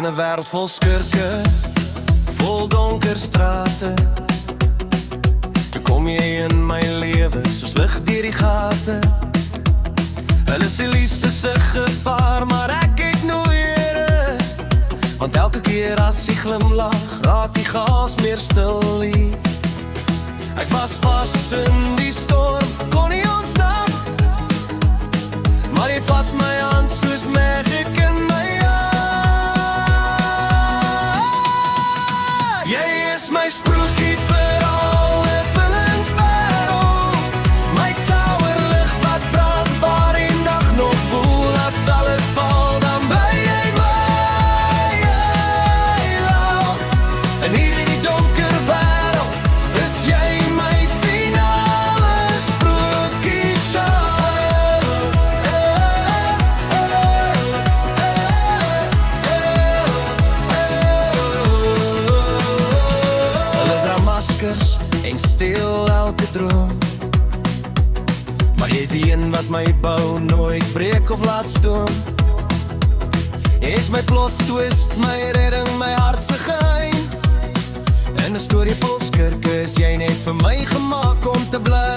'n wêreld vol skurke, vol donker strate. Toe kom jy in my lewe soos lig deur die gate. Hulle sê liefde se gevaar, maar ek het nooit, want elke keer as jy glimlag, raak die gas meer stil hier. Ek was vas in die storm, kon nie ontsnap, maar jy vat my hand soos magic in my hand. Jy is my sprokie vir al 'n villenswêreld, my towerlig wat brand waar die nag nog woel. As alles val, dan bly jy my eiland. En hier in die donker wêreld is jy my finale sprokie show. Hulle dra maskers en steel elke droom, maar jy is die een wat my bou, nooit breek of laat stoom. Jy is my plot twist, my redding, my hartse geheim. In 'n storie vol skurke is jy net vir my gemaak om te bly.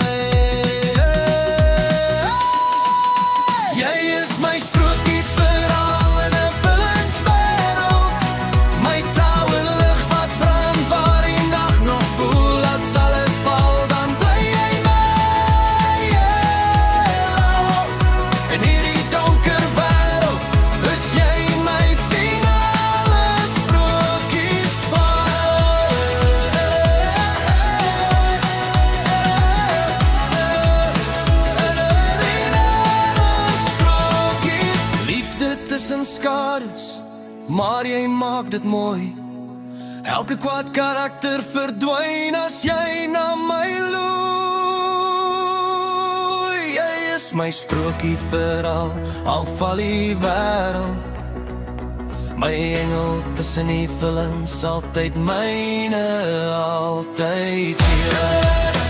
Jy is my sprokie vir al 'n villenswêreld, my towerlig wat brand waar die nag nog woel. As alles val, dan bly jy my eiland. En hier in die donker wêreld is jy my finale sprokiesval. Liefde tussen skadu's, maar jy maak dit mooi. Elke kwaad karakter verdwyn as jy na my loei. Jy is my sprokie vir al val die wêreld, my engel tussen die villains, altyd myne, altyd hier.